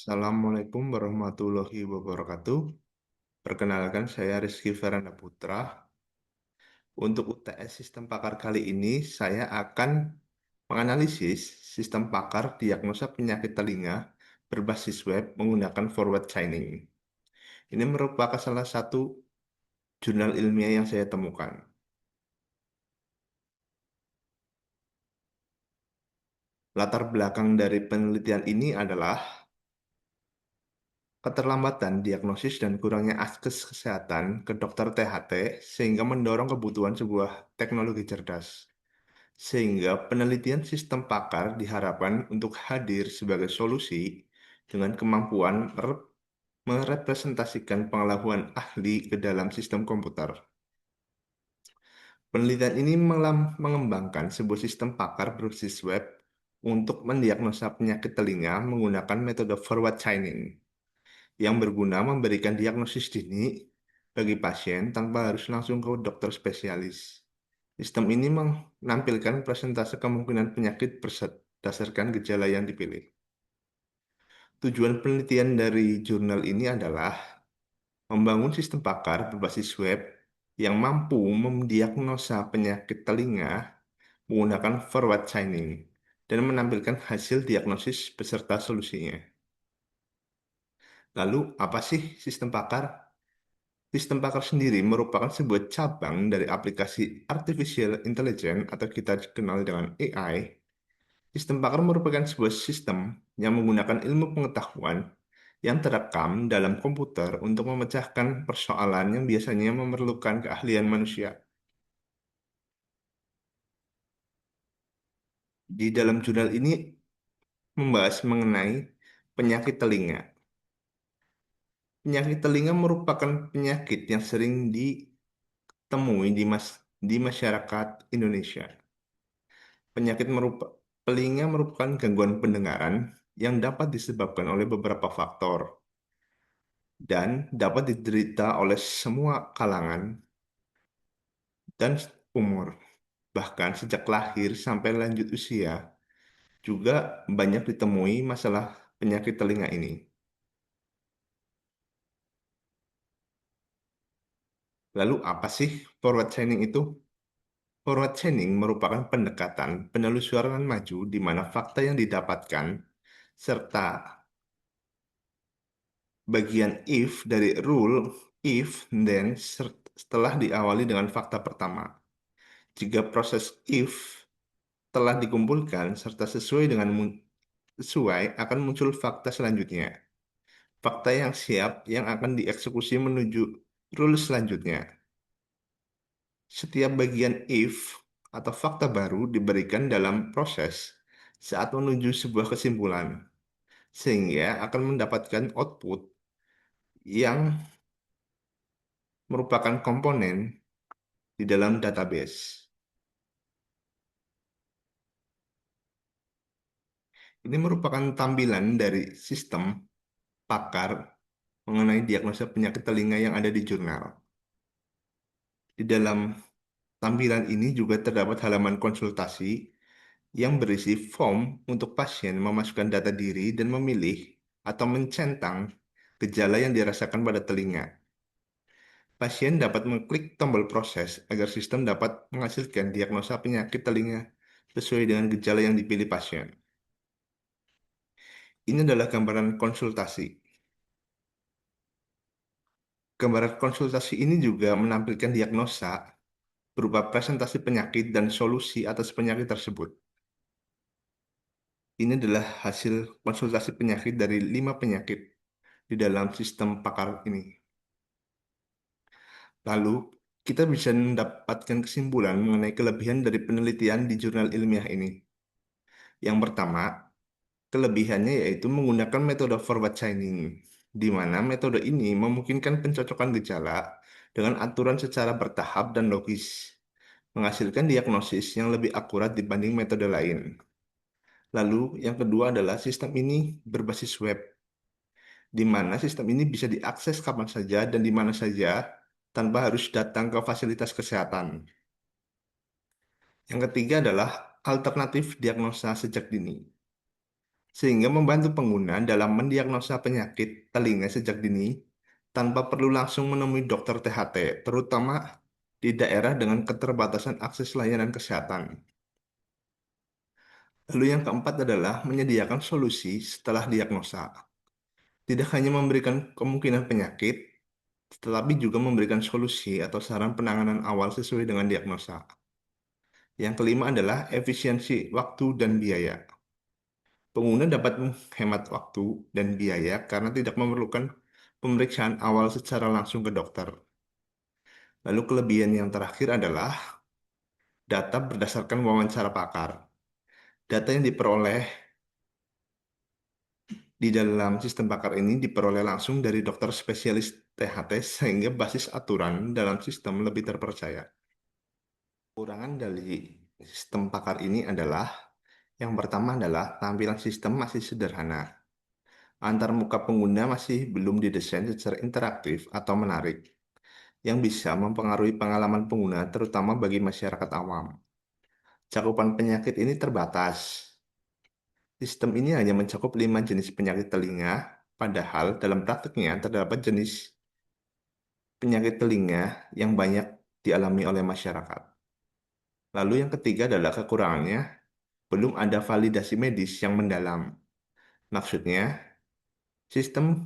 Assalamualaikum warahmatullahi wabarakatuh. Perkenalkan, saya Rizky Feranda Putra. Untuk UTS Sistem Pakar kali ini, saya akan menganalisis sistem pakar diagnosa penyakit telinga berbasis web menggunakan forward chaining. Ini merupakan salah satu jurnal ilmiah yang saya temukan. Latar belakang dari penelitian ini adalah keterlambatan diagnosis dan kurangnya akses kesehatan ke dokter THT sehingga mendorong kebutuhan sebuah teknologi cerdas. Sehingga penelitian sistem pakar diharapkan untuk hadir sebagai solusi dengan kemampuan merepresentasikan pengetahuan ahli ke dalam sistem komputer. Penelitian ini mengembangkan sebuah sistem pakar berbasis web untuk mendiagnosa penyakit telinga menggunakan metode forward chaining yang berguna memberikan diagnosis dini bagi pasien tanpa harus langsung ke dokter spesialis. Sistem ini menampilkan presentase kemungkinan penyakit berdasarkan gejala yang dipilih. Tujuan penelitian dari jurnal ini adalah membangun sistem pakar berbasis web yang mampu mendiagnosa penyakit telinga menggunakan forward chaining dan menampilkan hasil diagnosis beserta solusinya. Lalu, apa sih sistem pakar? Sistem pakar sendiri merupakan sebuah cabang dari aplikasi Artificial Intelligence atau kita kenal dengan AI. Sistem pakar merupakan sebuah sistem yang menggunakan ilmu pengetahuan yang terekam dalam komputer untuk memecahkan persoalan yang biasanya memerlukan keahlian manusia. Di dalam jurnal ini membahas mengenai penyakit telinga. Penyakit telinga merupakan penyakit yang sering ditemui di masyarakat Indonesia. Telinga merupakan gangguan pendengaran yang dapat disebabkan oleh beberapa faktor dan dapat diderita oleh semua kalangan dan umur. Bahkan sejak lahir sampai lanjut usia, juga banyak ditemui masalah penyakit telinga ini. Lalu apa sih forward chaining itu? Forward chaining merupakan pendekatan penelusuran maju di mana fakta yang didapatkan serta bagian if dari rule if then setelah diawali dengan fakta pertama. Jika proses if telah dikumpulkan serta sesuai akan muncul fakta selanjutnya. Fakta yang siap yang akan dieksekusi menuju rule selanjutnya. Setiap bagian if atau fakta baru diberikan dalam proses saat menuju sebuah kesimpulan, sehingga akan mendapatkan output yang merupakan komponen di dalam database. Ini merupakan tampilan dari sistem pakar mengenai diagnosa penyakit telinga yang ada di jurnal. Di dalam tampilan ini juga terdapat halaman konsultasi yang berisi form untuk pasien memasukkan data diri dan memilih atau mencentang gejala yang dirasakan pada telinga. Pasien dapat mengklik tombol proses agar sistem dapat menghasilkan diagnosa penyakit telinga sesuai dengan gejala yang dipilih pasien. Ini adalah gambaran konsultasi. Gambaran konsultasi ini juga menampilkan diagnosa berupa presentasi penyakit dan solusi atas penyakit tersebut. Ini adalah hasil konsultasi penyakit dari 5 penyakit di dalam sistem pakar ini. Lalu, kita bisa mendapatkan kesimpulan mengenai kelebihan dari penelitian di jurnal ilmiah ini. Yang pertama, kelebihannya yaitu menggunakan metode forward chaining, di mana metode ini memungkinkan pencocokan gejala dengan aturan secara bertahap dan logis, menghasilkan diagnosis yang lebih akurat dibanding metode lain. Lalu, yang kedua adalah sistem ini berbasis web, di mana sistem ini bisa diakses kapan saja dan di mana saja tanpa harus datang ke fasilitas kesehatan. Yang ketiga adalah alternatif diagnosa sejak dini. sehingga membantu pengguna dalam mendiagnosa penyakit telinga sejak dini tanpa perlu langsung menemui dokter THT, terutama di daerah dengan keterbatasan akses layanan kesehatan. Lalu yang keempat adalah menyediakan solusi setelah diagnosa. Tidak hanya memberikan kemungkinan penyakit, tetapi juga memberikan solusi atau saran penanganan awal sesuai dengan diagnosa. Yang kelima adalah efisiensi waktu dan biaya. Pengguna dapat menghemat waktu dan biaya karena tidak memerlukan pemeriksaan awal secara langsung ke dokter. Lalu kelebihan yang terakhir adalah data berdasarkan wawancara pakar. Data yang diperoleh di dalam sistem pakar ini diperoleh langsung dari dokter spesialis THT sehingga basis aturan dalam sistem lebih terpercaya. Kekurangan dari sistem pakar ini adalah yang pertama adalah tampilan sistem masih sederhana. Antar muka pengguna masih belum didesain secara interaktif atau menarik, yang bisa mempengaruhi pengalaman pengguna terutama bagi masyarakat awam. Cakupan penyakit ini terbatas. Sistem ini hanya mencakup 5 jenis penyakit telinga, padahal dalam praktiknya terdapat jenis penyakit telinga yang banyak dialami oleh masyarakat. Lalu yang ketiga adalah kekurangannya, belum ada validasi medis yang mendalam. Maksudnya, sistem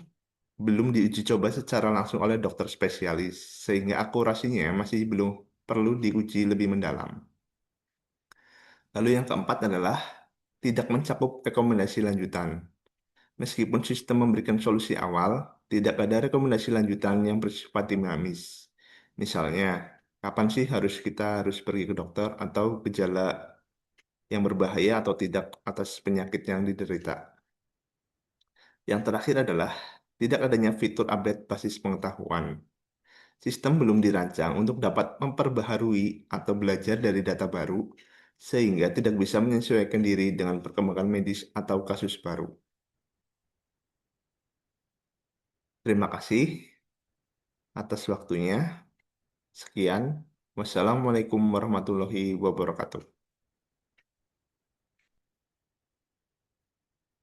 belum diuji coba secara langsung oleh dokter spesialis, sehingga akurasinya masih belum perlu diuji lebih mendalam. Lalu yang keempat adalah tidak mencakup rekomendasi lanjutan. Meskipun sistem memberikan solusi awal, tidak ada rekomendasi lanjutan yang bersifat dinamis. Misalnya, kapan sih kita harus pergi ke dokter atau gejala yang berbahaya atau tidak atas penyakit yang diderita. Yang terakhir adalah tidak adanya fitur update basis pengetahuan. Sistem belum dirancang untuk dapat memperbaharui atau belajar dari data baru, sehingga tidak bisa menyesuaikan diri dengan perkembangan medis atau kasus baru. Terima kasih atas waktunya. Sekian. Wassalamualaikum warahmatullahi wabarakatuh.